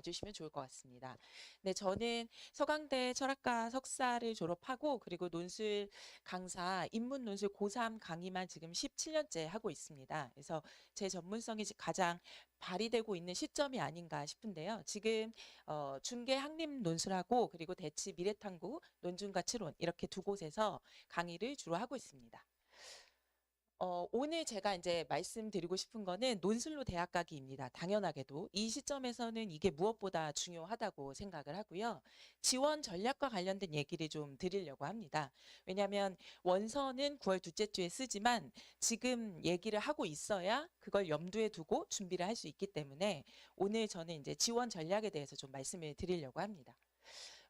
주시면 좋을 것 같습니다. 네, 저는 서강대 철학과 석사를 졸업하고 그리고 논술 강사, 인문 논술 고3 강의만 지금 17년째 하고 있습니다. 그래서 제 전문성이 가장 발휘되고 있는 시점이 아닌가 싶은데요. 지금 중계 학림 논술하고 그리고 대치 미래탐구 논중가치론 이렇게 두 곳에서 강의를 주로 하고 있습니다. 오늘 제가 이제 말씀드리고 싶은 거는 논술로 대학 가기입니다. 당연하게도. 이 시점에서는 이게 무엇보다 중요하다고 생각을 하고요. 지원 전략과 관련된 얘기를 좀 드리려고 합니다. 왜냐하면 원서는 9월 둘째 주에 쓰지만 지금 얘기를 하고 있어야 그걸 염두에 두고 준비를 할 수 있기 때문에 오늘 저는 이제 지원 전략에 대해서 좀 말씀을 드리려고 합니다.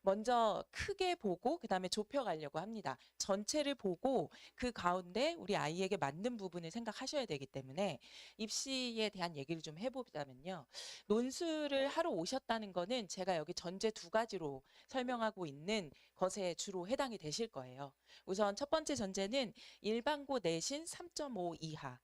먼저 크게 보고 그다음에 좁혀가려고 합니다. 전체를 보고 그 가운데 우리 아이에게 맞는 부분을 생각하셔야 되기 때문에 입시에 대한 얘기를 좀 해보자면요. 논술을 하러 오셨다는 거는 제가 여기 전제 두 가지로 설명하고 있는 것에 주로 해당이 되실 거예요. 우선 첫 번째 전제는 일반고 내신 3.5 이하.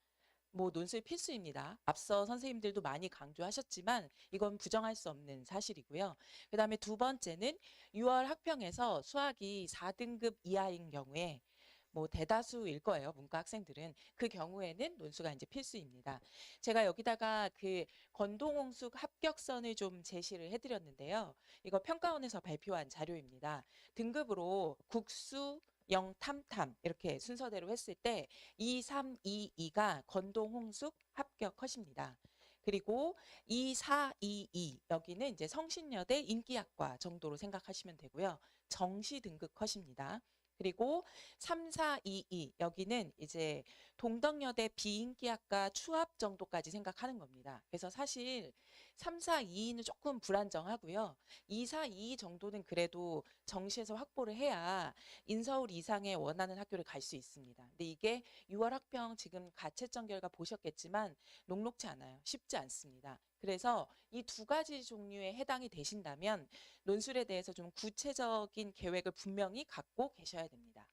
뭐 논술 필수입니다. 앞서 선생님들도 많이 강조하셨지만 이건 부정할 수 없는 사실이고요. 그다음에 두 번째는 6월 학평에서 수학이 4등급 이하인 경우에 뭐 대다수일 거예요. 문과 학생들은. 그 경우에는 논술가 이제 필수입니다. 제가 여기다가 그 건동홍숙 합격선을 좀 제시를 해드렸는데요. 이거 평가원에서 발표한 자료입니다. 등급으로 국수, 영탐탐 이렇게 순서대로 했을 때 2, 3, 2, 2가 건동홍숙 합격 컷입니다. 그리고 2, 4, 2, 2 여기는 이제 성신여대 인기학과 정도로 생각하시면 되고요. 정시 등급 컷입니다. 그리고 3, 4, 2, 2 여기는 이제 동덕여대 비인기학과 추합 정도까지 생각하는 겁니다. 그래서 사실 3, 4, 2는 조금 불안정하고요. 2, 4, 2 정도는 그래도 정시에서 확보를 해야 인서울 이상의 원하는 학교를 갈 수 있습니다. 근데 이게 6월 학평 지금 가채점 결과 보셨겠지만 녹록치 않아요. 쉽지 않습니다. 그래서 이 두 가지 종류에 해당이 되신다면 논술에 대해서 좀 구체적인 계획을 분명히 갖고 계셔야 됩니다.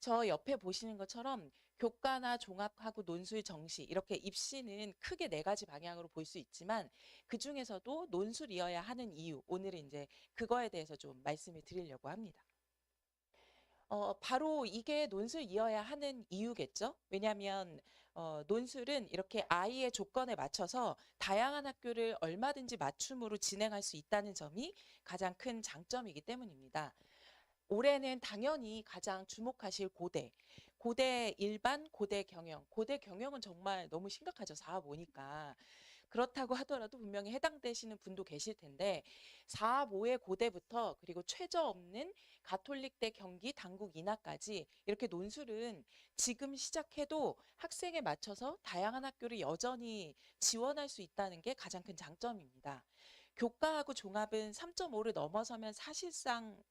저 옆에 보시는 것처럼 교과나 종합하고 논술 정시 이렇게 입시는 크게 네 가지 방향으로 볼 수 있지만 그중에서도 논술이어야 하는 이유 오늘은 이제 그거에 대해서 좀 말씀을 드리려고 합니다. 바로 이게 논술이어야 하는 이유겠죠. 왜냐하면 논술은 이렇게 아이의 조건에 맞춰서 다양한 학교를 얼마든지 맞춤으로 진행할 수 있다는 점이 가장 큰 장점이기 때문입니다. 올해는 당연히 가장 주목하실 고대. 고대 일반, 고대 경영. 고대 경영은 정말 너무 심각하죠. 4업5니까. 그렇다고 하더라도 분명히 해당되시는 분도 계실 텐데 4업5의 고대부터 그리고 최저 없는 가톨릭대 경기 당국 인하까지 이렇게 논술은 지금 시작해도 학생에 맞춰서 다양한 학교를 여전히 지원할 수 있다는 게 가장 큰 장점입니다. 교과하고 종합은 3.5를 넘어서면 사실상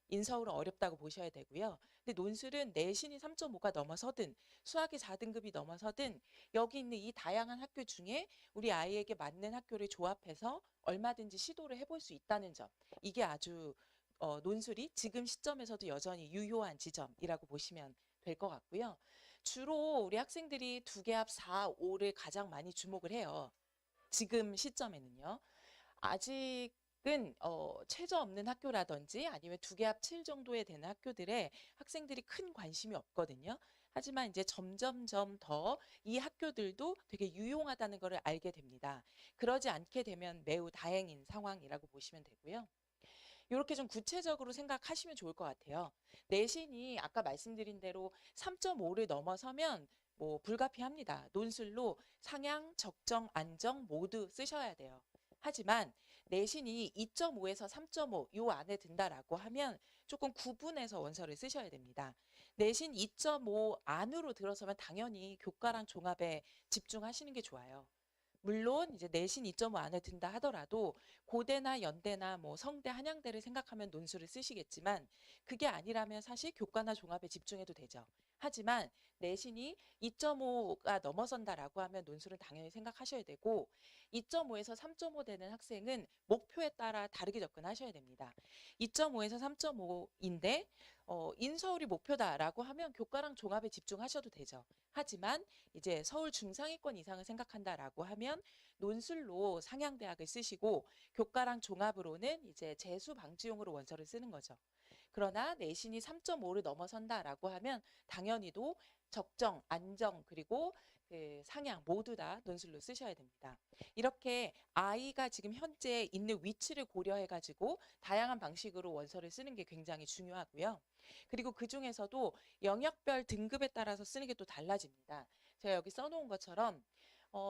인서울은 어렵다고 보셔야 되고요. 근데 논술은 내신이 3.5가 넘어서든 수학이 4등급이 넘어서든 여기 있는 이 다양한 학교 중에 우리 아이에게 맞는 학교를 조합해서 얼마든지 시도를 해볼 수 있다는 점. 이게 아주 논술이 지금 시점에서도 여전히 유효한 지점이라고 보시면 될 것 같고요. 주로 우리 학생들이 두개합 4, 5를 가장 많이 주목을 해요. 지금 시점에는요. 아직은 최저 없는 학교라든지 아니면 두 개 합 7 정도에 되는 학교들에 학생들이 큰 관심이 없거든요. 하지만 이제 점점점 더 이 학교들도 되게 유용하다는 것을 알게 됩니다. 그러지 않게 되면 매우 다행인 상황이라고 보시면 되고요. 이렇게 좀 구체적으로 생각하시면 좋을 것 같아요. 내신이 아까 말씀드린 대로 3.5를 넘어서면 뭐 불가피합니다. 논술로 상향, 적정, 안정 모두 쓰셔야 돼요. 하지만 내신이 2.5에서 3.5 요 안에 든다라고 하면 조금 구분해서 원서를 쓰셔야 됩니다. 내신 2.5 안으로 들어서면 당연히 교과랑 종합에 집중하시는 게 좋아요. 물론 이제 내신 2.5 안에 든다 하더라도 고대나 연대나 뭐 성대, 한양대를 생각하면 논술을 쓰시겠지만 그게 아니라면 사실 교과나 종합에 집중해도 되죠. 하지만 내신이 2.5가 넘어선다라고 하면 논술은 당연히 생각하셔야 되고 2.5에서 3.5 되는 학생은 목표에 따라 다르게 접근하셔야 됩니다. 2.5에서 3.5인데 인서울이 목표다라고 하면 교과랑 종합에 집중하셔도 되죠. 하지만 이제 서울 중상위권 이상을 생각한다라고 하면 논술로 상향대학을 쓰시고 교과랑 종합으로는 이제 재수 방지용으로 원서를 쓰는 거죠. 그러나 내신이 3.5를 넘어선다라고 하면 당연히도 적정, 안정, 그리고 그 상향 모두 다 논술로 쓰셔야 됩니다. 이렇게 아이가 지금 현재 있는 위치를 고려해 가지고 다양한 방식으로 원서를 쓰는 게 굉장히 중요하고요. 그리고 그 중에서도 영역별 등급에 따라서 쓰는 게 또 달라집니다. 제가 여기 써놓은 것처럼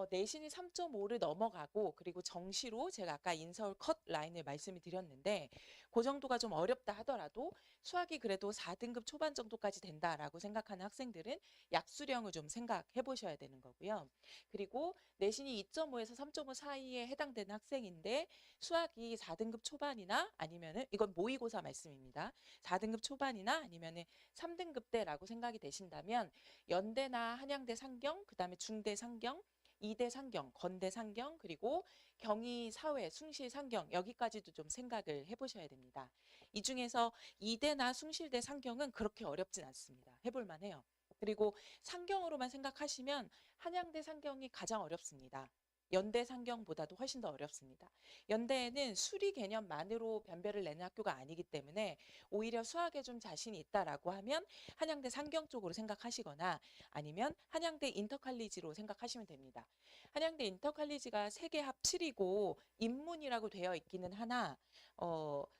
내신이 3.5를 넘어가고 그리고 정시로 제가 아까 인서울 컷 라인을 말씀을 드렸는데 그 정도가 좀 어렵다 하더라도 수학이 그래도 4등급 초반 정도까지 된다라고 생각하는 학생들은 약수령을 좀 생각해 보셔야 되는 거고요. 그리고 내신이 2.5에서 3.5 사이에 해당되는 학생인데 수학이 4등급 초반이나 아니면은 이건 모의고사 말씀입니다. 4등급 초반이나 아니면은 3등급대라고 생각이 되신다면 연대나 한양대 상경, 그다음에 중대 상경, 이대 상경, 건대 상경, 그리고 경희 사회, 숭실 상경 여기까지도 좀 생각을 해보셔야 됩니다. 이 중에서 이대나 숭실대 상경은 그렇게 어렵진 않습니다. 해볼 만해요. 그리고 상경으로만 생각하시면 한양대 상경이 가장 어렵습니다. 연대 상경보다도 훨씬 더 어렵습니다. 연대에는 수리 개념만으로 변별을 내는 학교가 아니기 때문에 오히려 수학에 좀 자신이 있다라고 하면 한양대 상경 쪽으로 생각하시거나 아니면 한양대 인터칼리지로 생각하시면 됩니다. 한양대 인터칼리지가 세계 합7이고 인문이라고 되어 있기는 하나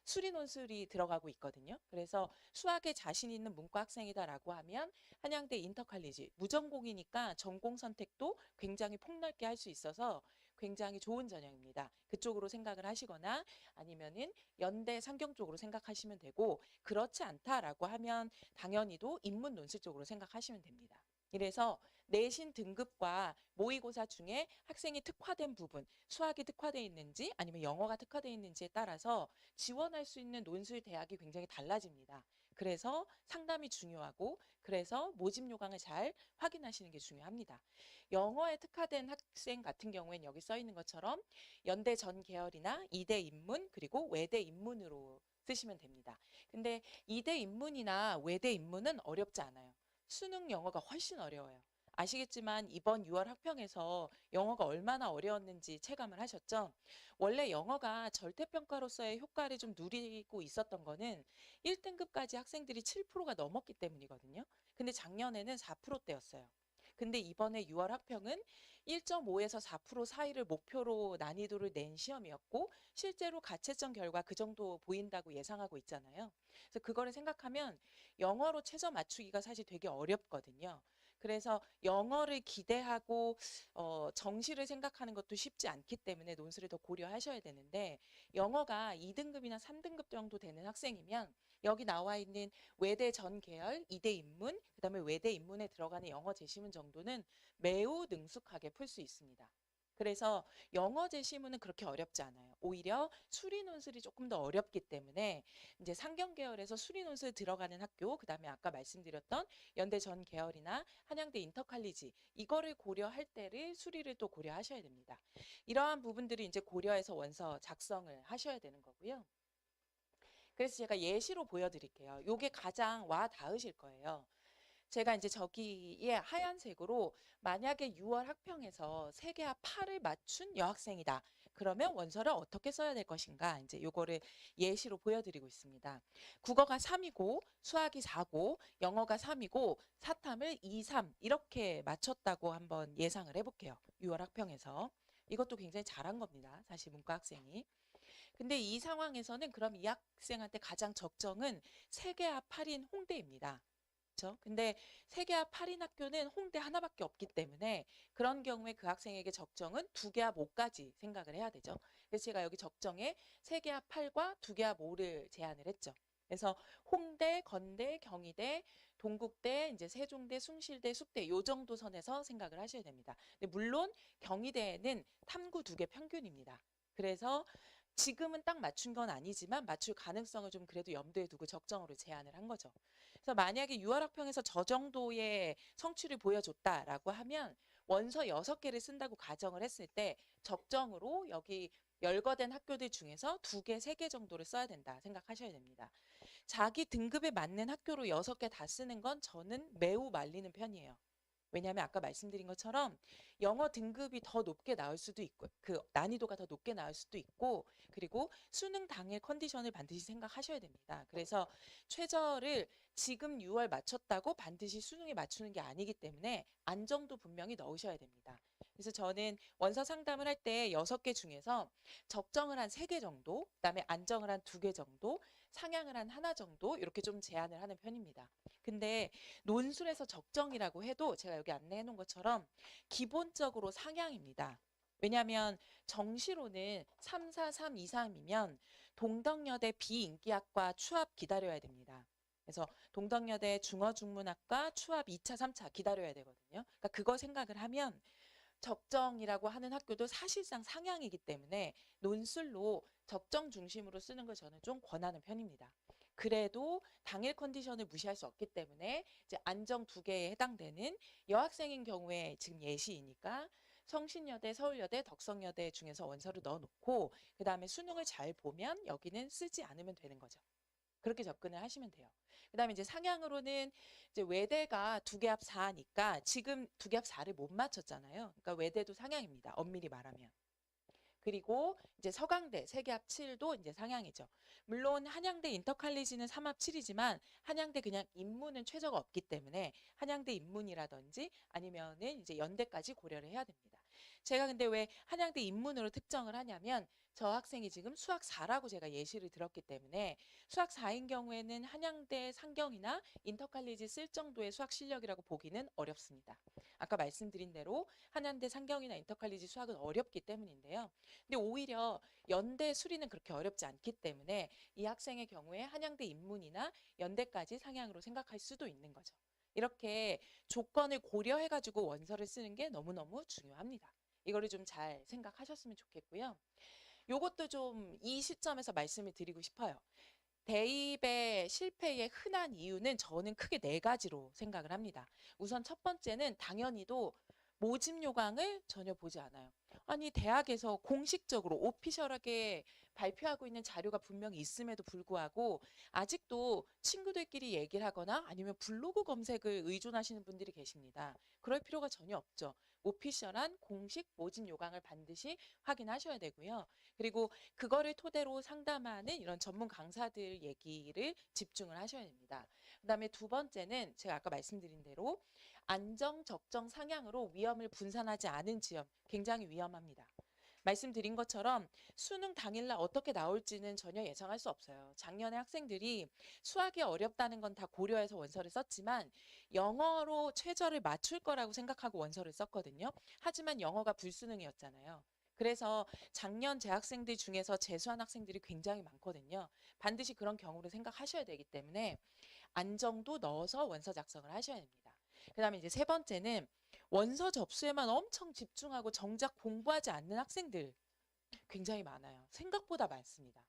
수리 논술이 들어가고 있거든요. 그래서 수학에 자신 있는 문과 학생이다라고 하면 한양대 인터칼리지 무전공이니까 전공 선택도 굉장히 폭넓게 할 수 있어서 굉장히 좋은 전형입니다. 그쪽으로 생각을 하시거나 아니면은 연대 상경 쪽으로 생각하시면 되고 그렇지 않다라고 하면 당연히도 인문 논술 쪽으로 생각하시면 됩니다. 이래서 내신 등급과 모의고사 중에 학생이 특화된 부분, 수학이 특화되어 있는지 아니면 영어가 특화되어 있는지에 따라서 지원할 수 있는 논술 대학이 굉장히 달라집니다. 그래서 상담이 중요하고 그래서 모집 요강을 잘 확인하시는 게 중요합니다. 영어에 특화된 학생 같은 경우에는 여기 써 있는 것처럼 연대 전 계열이나 이대 인문 그리고 외대 인문으로 쓰시면 됩니다. 근데 이대 인문이나 외대 인문은 어렵지 않아요. 수능 영어가 훨씬 어려워요. 아시겠지만 이번 6월 학평에서 영어가 얼마나 어려웠는지 체감을 하셨죠? 원래 영어가 절대평가로서의 효과를 좀 누리고 있었던 거는 1등급까지 학생들이 7%가 넘었기 때문이거든요. 근데 작년에는 4%대였어요. 근데 이번에 6월 학평은 1.5에서 4% 사이를 목표로 난이도를 낸 시험이었고 실제로 가채점 결과 그 정도 보인다고 예상하고 있잖아요. 그래서 그거를 생각하면 영어로 최저 맞추기가 사실 되게 어렵거든요. 그래서 영어를 기대하고 정시를 생각하는 것도 쉽지 않기 때문에 논술을 더 고려하셔야 되는데 영어가 2등급이나 3등급 정도 되는 학생이면 여기 나와 있는 외대 전 계열, 이대 인문, 그다음에 외대 인문에 들어가는 영어 제시문 정도는 매우 능숙하게 풀 수 있습니다. 그래서 영어 제시문은 그렇게 어렵지 않아요. 오히려 수리 논술이 조금 더 어렵기 때문에 이제 상경 계열에서 수리 논술 들어가는 학교, 그다음에 아까 말씀드렸던 연대 전 계열이나 한양대 인터칼리지 이거를 고려할 때를 수리를 또 고려하셔야 됩니다. 이러한 부분들이 이제 고려해서 원서 작성을 하셔야 되는 거고요. 그래서 제가 예시로 보여드릴게요. 요게 가장 와 닿으실 거예요. 제가 이제 저기에 하얀색으로 만약에 6월 학평에서 세계화 8을 맞춘 여학생이다. 그러면 원서를 어떻게 써야 될 것인가? 이제 요거를 예시로 보여드리고 있습니다. 국어가 3이고 수학이 4고 영어가 3이고 사탐을 2, 3 이렇게 맞췄다고 한번 예상을 해볼게요. 6월 학평에서. 이것도 굉장히 잘한 겁니다. 사실 문과 학생이. 근데 이 상황에서는 그럼 이 학생한테 가장 적정은 세계화 8인 홍대입니다. 그렇죠? 근데 세계화 8인 학교는 홍대 하나밖에 없기 때문에 그런 경우에 그 학생에게 적정은 2개와 5까지 생각을 해야 되죠. 그래서 제가 여기 적정에 세계화 8과 2개와 5를 제안을 했죠. 그래서 홍대, 건대, 경희대, 동국대, 이제 세종대, 숭실대, 숙대 요 정도 선에서 생각을 하셔야 됩니다. 근데 물론 경희대에는 탐구 2개 평균입니다. 그래서 지금은 딱 맞춘 건 아니지만 맞출 가능성을 좀 그래도 염두에 두고 적정으로 제안을 한 거죠. 그래서 만약에 6월 학평에서 저 정도의 성취를 보여줬다라고 하면 원서 6개를 쓴다고 가정을 했을 때 적정으로 여기 열거된 학교들 중에서 2개, 3개 정도를 써야 된다 생각하셔야 됩니다. 자기 등급에 맞는 학교로 6개 다 쓰는 건 저는 매우 말리는 편이에요. 왜냐하면 아까 말씀드린 것처럼 영어 등급이 더 높게 나올 수도 있고 그 난이도가 더 높게 나올 수도 있고 그리고 수능 당일 컨디션을 반드시 생각하셔야 됩니다. 그래서 최저를 지금 6월 맞췄다고 반드시 수능에 맞추는 게 아니기 때문에 안정도 분명히 넣으셔야 됩니다. 그래서 저는 원서 상담을 할 때 6개 중에서 적정을 한 3개 정도, 그다음에 안정을 한 2개 정도, 상향을 한 하나 정도 이렇게 좀 제안을 하는 편입니다. 근데 논술에서 적정이라고 해도 제가 여기 안내해 놓은 것처럼 기본적으로 상향입니다. 왜냐하면 정시로는 3, 4, 3, 2, 3이면 동덕여대 비인기학과 추합 기다려야 됩니다. 그래서 동덕여대 중어중문학과 추합 2차, 3차 기다려야 되거든요. 그러니까 그거 생각을 하면 적정이라고 하는 학교도 사실상 상향이기 때문에 논술로 적정 중심으로 쓰는 걸 저는 좀 권하는 편입니다. 그래도 당일 컨디션을 무시할 수 없기 때문에 이제 안정 2개에 해당되는 여학생인 경우에 지금 예시이니까 성신여대, 서울여대, 덕성여대 중에서 원서를 넣어놓고 그 다음에 수능을 잘 보면 여기는 쓰지 않으면 되는 거죠. 그렇게 접근을 하시면 돼요. 그 다음에 이제 상향으로는 이제 외대가 2개 합 4니까 지금 2개 합 4를 못 맞췄잖아요. 그러니까 외대도 상향입니다. 엄밀히 말하면. 그리고 이제 서강대 3개 합 7도 이제 상향이죠. 물론 한양대 인터칼리지는 3 합 7이지만 한양대 그냥 인문은 최저가 없기 때문에 한양대 인문이라든지 아니면은 이제 연대까지 고려를 해야 됩니다. 제가 근데 왜 한양대 인문으로 특정을 하냐면 저 학생이 지금 수학 4라고 제가 예시를 들었기 때문에 수학 4인 경우에는 한양대 상경이나 인터칼리지 쓸 정도의 수학 실력이라고 보기는 어렵습니다. 아까 말씀드린 대로 한양대 상경이나 인터칼리지 수학은 어렵기 때문인데요. 근데 오히려 연대 수리는 그렇게 어렵지 않기 때문에 이 학생의 경우에 한양대 인문이나 연대까지 상향으로 생각할 수도 있는 거죠. 이렇게 조건을 고려해가지고 원서를 쓰는 게 너무너무 중요합니다. 이거를 좀 잘 생각하셨으면 좋겠고요. 요것도 좀 이 시점에서 말씀을 드리고 싶어요. 대입의 실패의 흔한 이유는 저는 크게 4가지로 생각을 합니다. 우선 첫 번째는 당연히도 모집 요강을 전혀 보지 않아요. 아니 대학에서 공식적으로 오피셜하게 발표하고 있는 자료가 분명히 있음에도 불구하고 아직도 친구들끼리 얘기를 하거나 아니면 블로그 검색을 의존하시는 분들이 계십니다. 그럴 필요가 전혀 없죠. 오피셜한 공식 모집 요강을 반드시 확인하셔야 되고요. 그리고 그거를 토대로 상담하는 이런 전문 강사들 얘기를 집중을 하셔야 됩니다. 그다음에 2번째는 제가 아까 말씀드린 대로 안정, 적정, 상향으로 위험을 분산하지 않은 지역 굉장히 위험합니다. 말씀드린 것처럼 수능 당일날 어떻게 나올지는 전혀 예상할 수 없어요. 작년에 학생들이 수학이 어렵다는 건 다 고려해서 원서를 썼지만 영어로 최저를 맞출 거라고 생각하고 원서를 썼거든요. 하지만 영어가 불수능이었잖아요. 그래서 작년 재학생들 중에서 재수한 학생들이 굉장히 많거든요. 반드시 그런 경우를 생각하셔야 되기 때문에 안정도 넣어서 원서 작성을 하셔야 됩니다. 그 다음에 이제 3번째는 원서 접수에만 엄청 집중하고 정작 공부하지 않는 학생들 굉장히 많아요. 생각보다 많습니다.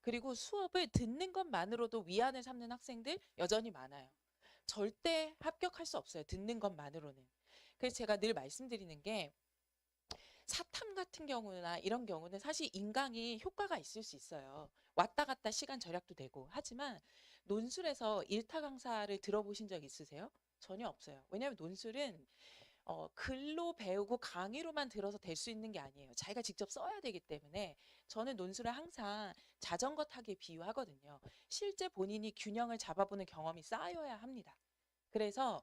그리고 수업을 듣는 것만으로도 위안을 삼는 학생들 여전히 많아요. 절대 합격할 수 없어요. 듣는 것만으로는. 그래서 제가 늘 말씀드리는 게 사탐 같은 경우나 이런 경우는 사실 인강이 효과가 있을 수 있어요. 왔다 갔다 시간 절약도 되고. 하지만 논술에서 일타 강사를 들어보신 적 있으세요? 전혀 없어요. 왜냐하면 논술은 글로 배우고 강의로만 들어서 될 수 있는 게 아니에요. 자기가 직접 써야 되기 때문에 저는 논술을 항상 자전거 타기에 비유하거든요. 실제 본인이 균형을 잡아보는 경험이 쌓여야 합니다. 그래서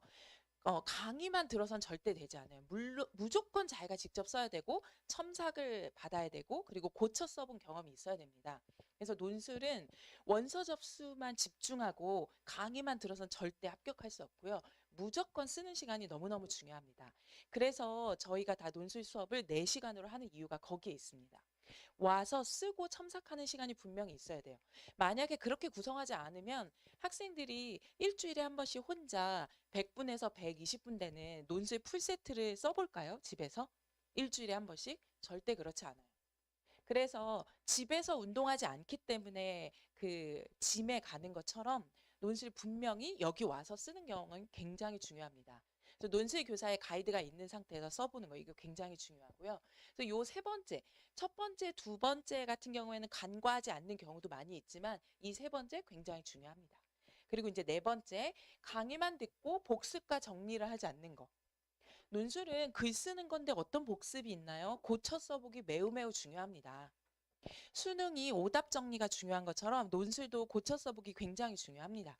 강의만 들어선 절대 되지 않아요. 무조건 자기가 직접 써야 되고 첨삭을 받아야 되고 그리고 고쳐 써본 경험이 있어야 됩니다. 그래서 논술은 원서 접수만 집중하고 강의만 들어선 절대 합격할 수 없고요. 무조건 쓰는 시간이 너무너무 중요합니다. 그래서 저희가 다 논술 수업을 4시간으로 하는 이유가 거기에 있습니다. 와서 쓰고 첨삭하는 시간이 분명히 있어야 돼요. 만약에 그렇게 구성하지 않으면 학생들이 일주일에 한 번씩 혼자 100분에서 120분 되는 논술 풀세트를 써볼까요? 집에서? 일주일에 한 번씩? 절대 그렇지 않아요. 그래서 집에서 운동하지 않기 때문에 그 짐에 가는 것처럼 논술 분명히 여기 와서 쓰는 경우는 굉장히 중요합니다. 그래서 논술 교사의 가이드가 있는 상태에서 써보는 거 이거 굉장히 중요하고요. 그래서 요 세 번째, 첫 번째, 두 번째 같은 경우에는 간과하지 않는 경우도 많이 있지만 이 세 번째 굉장히 중요합니다. 그리고 이제 네 번째, 강의만 듣고 복습과 정리를 하지 않는 거. 논술은 글 쓰는 건데 어떤 복습이 있나요? 고쳐 써보기 매우 매우 중요합니다. 수능이 오답 정리가 중요한 것처럼 논술도 고쳐 써보기 굉장히 중요합니다.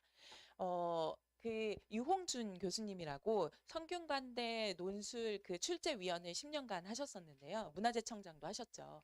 그 유홍준 교수님이라고 성균관대 논술 그 출제위원을 10년간 하셨었는데요. 문화재청장도 하셨죠.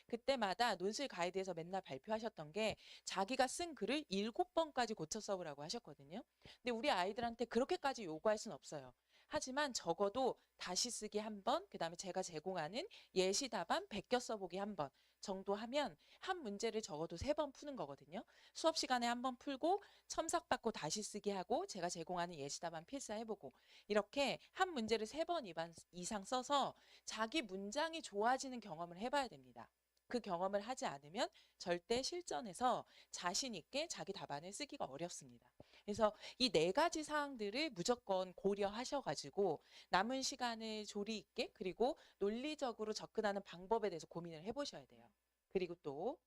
그때마다 논술 가이드에서 맨날 발표하셨던 게 자기가 쓴 글을 7번까지 고쳐 써보라고 하셨거든요. 근데 우리 아이들한테 그렇게까지 요구할 수는 없어요. 하지만 적어도 다시 쓰기 한 번, 그다음에 제가 제공하는 예시 답안 베껴 써보기 한 번 정도 하면 한 문제를 적어도 3번 푸는 거거든요. 수업 시간에 한 번 풀고 첨삭받고 다시 쓰기 하고 제가 제공하는 예시 답안 필사해보고 이렇게 한 문제를 3번 이상 써서 자기 문장이 좋아지는 경험을 해봐야 됩니다. 그 경험을 하지 않으면 절대 실전에서 자신 있게 자기 답안을 쓰기가 어렵습니다. 그래서 이 4가지 사항들을 무조건 고려하셔가지고 남은 시간을 조리 있게 그리고 논리적으로 접근하는 방법에 대해서 고민을 해보셔야 돼요. 그리고 또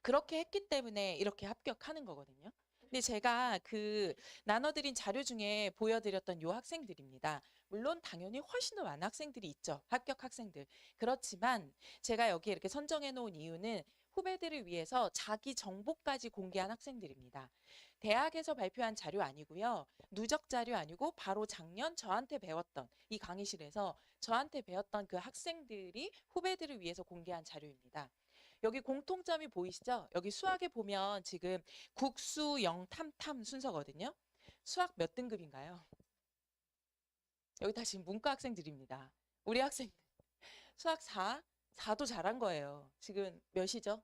그렇게 했기 때문에 이렇게 합격하는 거거든요. 근데 제가 그 나눠드린 자료 중에 보여드렸던 요 학생들입니다. 물론 당연히 훨씬 더 많은 학생들이 있죠. 합격 학생들. 그렇지만 제가 여기 이렇게 선정해 놓은 이유는 후배들을 위해서 자기 정보까지 공개한 학생들입니다. 대학에서 발표한 자료 아니고요. 누적 자료 아니고 바로 작년 저한테 배웠던 이 강의실에서 저한테 배웠던 그 학생들이 후배들을 위해서 공개한 자료입니다. 여기 공통점이 보이시죠? 여기 수학에 보면 지금 국수, 영, 탐 순서거든요. 수학 몇 등급인가요? 여기 다 지금 문과 학생들입니다. 우리 학생 수학 4도 잘한 거예요. 지금 몇이죠?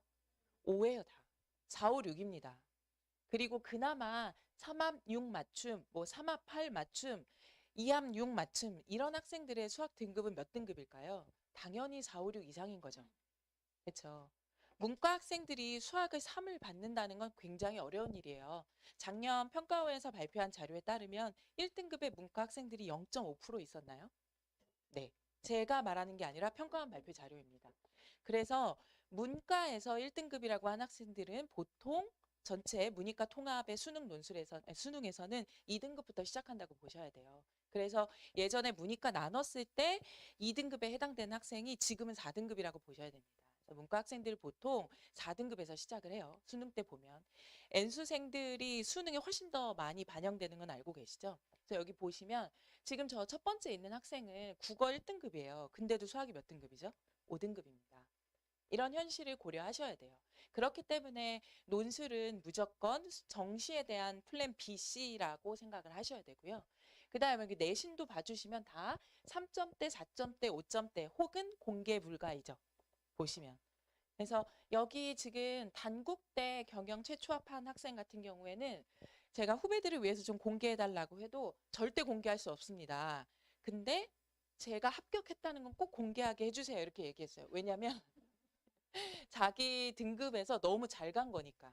5예요, 다. 4, 5, 6입니다. 그리고 그나마 3합 6 맞춤, 뭐 3합 8 맞춤, 2합 6 맞춤 이런 학생들의 수학 등급은 몇 등급일까요? 당연히 4, 5, 6 이상인 거죠. 그렇죠. 문과 학생들이 수학을 3을 받는다는 건 굉장히 어려운 일이에요. 작년 평가원에서 발표한 자료에 따르면 1등급의 문과 학생들이 0.5% 있었나요? 네. 제가 말하는 게 아니라 평가원 발표 자료입니다. 그래서 문과에서 1등급이라고 한 학생들은 보통 전체 문이과 통합의 수능에서는 2등급부터 시작한다고 보셔야 돼요. 그래서 예전에 문이과 나눴을 때 2등급에 해당되는 학생이 지금은 4등급이라고 보셔야 됩니다. 문과 학생들 보통 4등급에서 시작을 해요. 수능 때 보면. N수생들이 수능에 훨씬 더 많이 반영되는 건 알고 계시죠? 그래서 여기 보시면 지금 저 첫 번째 있는 학생은 국어 1등급이에요. 근데도 수학이 몇 등급이죠? 5등급입니다. 이런 현실을 고려하셔야 돼요. 그렇기 때문에 논술은 무조건 정시에 대한 플랜 B, C라고 생각을 하셔야 되고요. 그 다음에 여기 내신도 봐주시면 다 3점대, 4점대, 5점대 혹은 공개 불가이죠. 보시면. 그래서 여기 지금 단국대 경영 최초합한 학생 같은 경우에는 제가 후배들을 위해서 좀 공개해달라고 해도 절대 공개할 수 없습니다. 근데 제가 합격했다는 건 꼭 공개하게 해주세요. 이렇게 얘기했어요. 왜냐하면 자기 등급에서 너무 잘 간 거니까.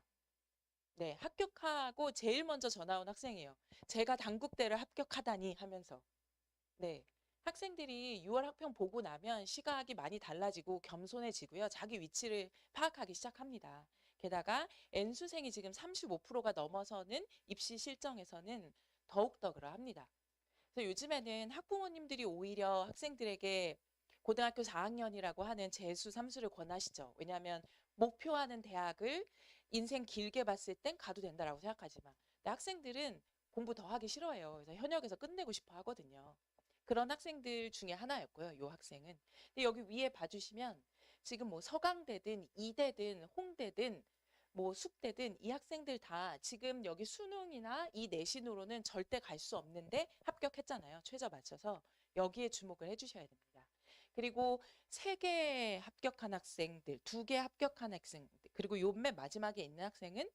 네, 합격하고 제일 먼저 전화 온 학생이에요. 제가 단국대를 합격하다니 하면서. 네. 학생들이 6월 학평 보고 나면 시각이 많이 달라지고 겸손해지고요. 자기 위치를 파악하기 시작합니다. 게다가 N수생이 지금 35%가 넘어서는 입시 실정에서는 더욱더 그러합니다. 그래서 요즘에는 학부모님들이 오히려 학생들에게 고등학교 4학년이라고 하는 재수, 삼수를 권하시죠. 왜냐하면 목표하는 대학을 인생 길게 봤을 땐 가도 된다라고 생각하지만 근데 학생들은 공부 더 하기 싫어해요. 그래서 현역에서 끝내고 싶어 하거든요. 그런 학생들 중에 하나였고요. 요 학생은. 근데 여기 위에 봐주시면 지금 뭐 서강대든 이대든 홍대든 뭐 숙대든 이 학생들 다 지금 여기 수능이나 이 내신으로는 절대 갈 수 없는데 합격했잖아요. 최저 맞춰서 여기에 주목을 해주셔야 됩니다. 그리고 3개 합격한 학생들, 2개 합격한 학생들, 그리고 요 맨 마지막에 있는 학생은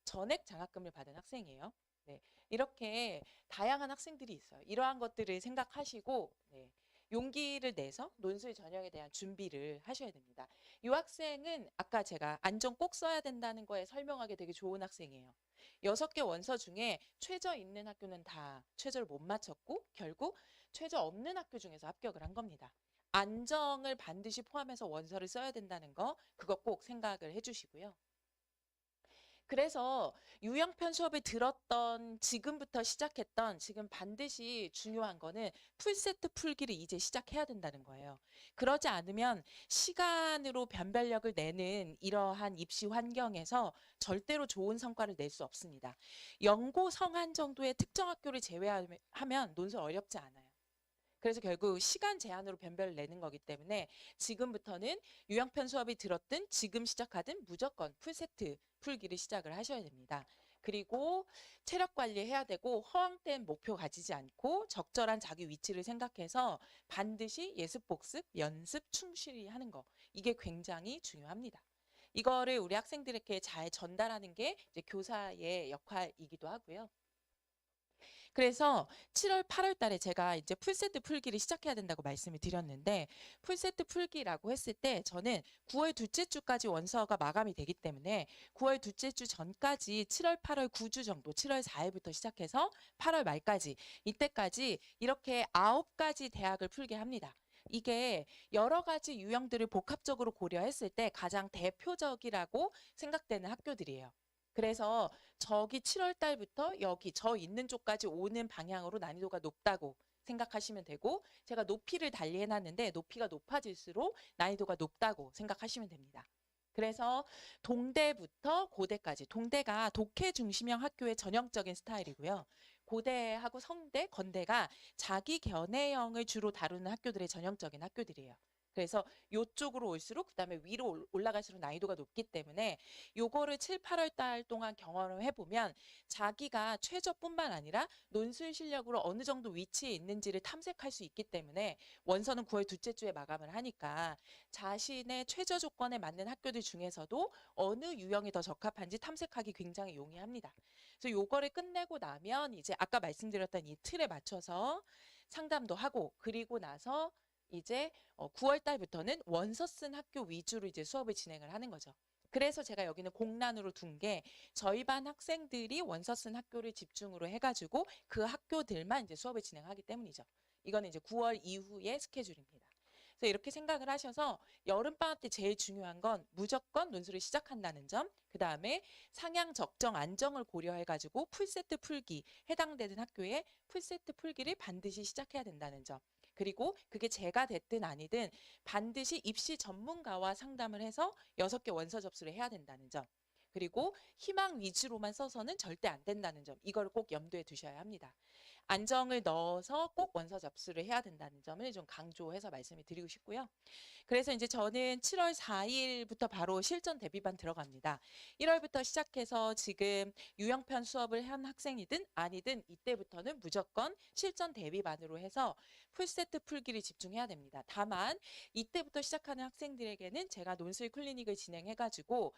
전액 장학금을 받은 학생이에요. 네, 이렇게 다양한 학생들이 있어요. 이러한 것들을 생각하시고 네, 용기를 내서 논술 전형에 대한 준비를 하셔야 됩니다. 이 학생은 아까 제가 안정 꼭 써야 된다는 거에 설명하기 되게 좋은 학생이에요. 6개 원서 중에 최저 있는 학교는 다 최저를 못 맞췄고 결국 최저 없는 학교 중에서 합격을 한 겁니다. 안정을 반드시 포함해서 원서를 써야 된다는 거 그거 꼭 생각을 해주시고요. 그래서 유형편 수업을 들었던 지금부터 시작했던 지금 반드시 중요한 거는 풀세트 풀기를 이제 시작해야 된다는 거예요. 그러지 않으면 시간으로 변별력을 내는 이러한 입시 환경에서 절대로 좋은 성과를 낼 수 없습니다. 연고 성한 정도의 특정 학교를 제외하면 논술 어렵지 않아요. 그래서 결국 시간 제한으로 변별을 내는 거기 때문에 지금부터는 유형편 수업이 들었든 지금 시작하든 무조건 풀세트 풀기를 시작을 하셔야 됩니다. 그리고 체력 관리해야 되고 허황된 목표 가지지 않고 적절한 자기 위치를 생각해서 반드시 예습 복습, 연습 충실히 하는 거. 이게 굉장히 중요합니다. 이거를 우리 학생들에게 잘 전달하는 게 이제 교사의 역할이기도 하고요. 그래서 7월, 8월 달에 제가 이제 풀세트 풀기를 시작해야 된다고 말씀을 드렸는데 풀세트 풀기라고 했을 때 저는 9월 둘째 주까지 원서가 마감이 되기 때문에 9월 둘째 주 전까지 7월, 8월 9주 정도 7월 4일부터 시작해서 8월 말까지 이때까지 이렇게 9가지 대학을 풀게 합니다. 이게 여러 가지 유형들을 복합적으로 고려했을 때 가장 대표적이라고 생각되는 학교들이에요. 그래서 저기 7월 달부터 여기 저 있는 쪽까지 오는 방향으로 난이도가 높다고 생각하시면 되고 제가 높이를 달리 해놨는데 높이가 높아질수록 난이도가 높다고 생각하시면 됩니다. 그래서 동대부터 고대까지 동대가 독해 중심형 학교의 전형적인 스타일이고요. 고대하고 성대, 건대가 자기 견해형을 주로 다루는 학교들의 전형적인 학교들이에요. 그래서 요쪽으로 올수록 그다음에 위로 올라갈수록 난이도가 높기 때문에 요거를 7, 8월 달 동안 경험을 해보면 자기가 최저뿐만 아니라 논술 실력으로 어느 정도 위치에 있는지를 탐색할 수 있기 때문에 원서는 9월 둘째 주에 마감을 하니까 자신의 최저 조건에 맞는 학교들 중에서도 어느 유형이 더 적합한지 탐색하기 굉장히 용이합니다. 그래서 요거를 끝내고 나면 이제 아까 말씀드렸던 이 틀에 맞춰서 상담도 하고 그리고 나서 이제 9월 달부터는 원서 쓴 학교 위주로 이제 수업을 진행을 하는 거죠. 그래서 제가 여기는 공란으로 둔 게 저희 반 학생들이 원서 쓴 학교를 집중으로 해가지고 그 학교들만 이제 수업을 진행하기 때문이죠. 이거는 이제 9월 이후의 스케줄입니다. 그래서 이렇게 생각을 하셔서 여름방학 때 제일 중요한 건 무조건 논술을 시작한다는 점, 그 다음에 상향, 적정, 안정을 고려해가지고 풀세트 풀기, 해당되는 학교에 풀세트 풀기를 반드시 시작해야 된다는 점. 그리고 그게 제가 됐든 아니든 반드시 입시 전문가와 상담을 해서 6개 원서 접수를 해야 된다는 점. 그리고 희망 위주로만 써서는 절대 안 된다는 점. 이걸 꼭 염두에 두셔야 합니다. 안정을 넣어서 꼭 원서 접수를 해야 된다는 점을 좀 강조해서 말씀을 드리고 싶고요. 그래서 이제 저는 7월 4일부터 바로 실전 대비반 들어갑니다. 1월부터 시작해서 지금 유형편 수업을 한 학생이든 아니든 이때부터는 무조건 실전 대비반으로 해서 풀세트 풀기를 집중해야 됩니다. 다만 이때부터 시작하는 학생들에게는 제가 논술 클리닉을 진행해가지고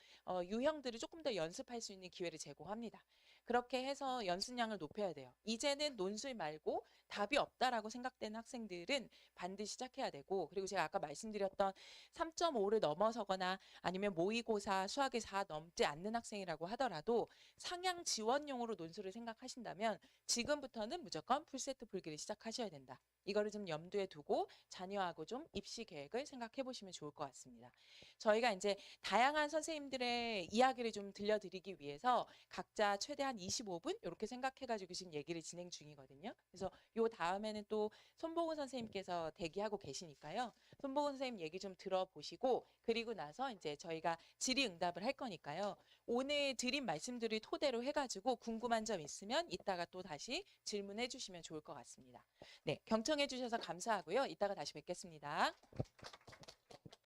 유형들을 조금 더 연습할 수 있는 기회를 제공합니다. 그렇게 해서 연습량을 높여야 돼요. 이제는 논술 말고 답이 없다라고 생각되는 학생들은 반드시 시작해야 되고 그리고 제가 아까 말씀드렸던 3.5를 넘어서거나 아니면 모의고사 수학이 4 넘지 않는 학생이라고 하더라도 상향 지원용으로 논술을 생각하신다면 지금부터는 무조건 풀세트 풀기를 시작하셔야 된다. 이거를 좀 염두에 두고 자녀하고 좀 입시 계획을 생각해 보시면 좋을 것 같습니다. 저희가 이제 다양한 선생님들의 이야기를 좀 들려드리기 위해서 각자 최대한 25분 이렇게 생각해가지고 지금 얘기를 진행 중이거든요. 그래서 요 다음에는 또 손보은 선생님께서 대기하고 계시니까요. 손보은 선생님 얘기 좀 들어보시고 그리고 나서 이제 저희가 질의응답을 할 거니까요. 오늘 드린 말씀들을 토대로 해가지고 궁금한 점 있으면 이따가 또 다시 질문해 주시면 좋을 것 같습니다. 네, 경청해 주셔서 감사하고요. 이따가 다시 뵙겠습니다.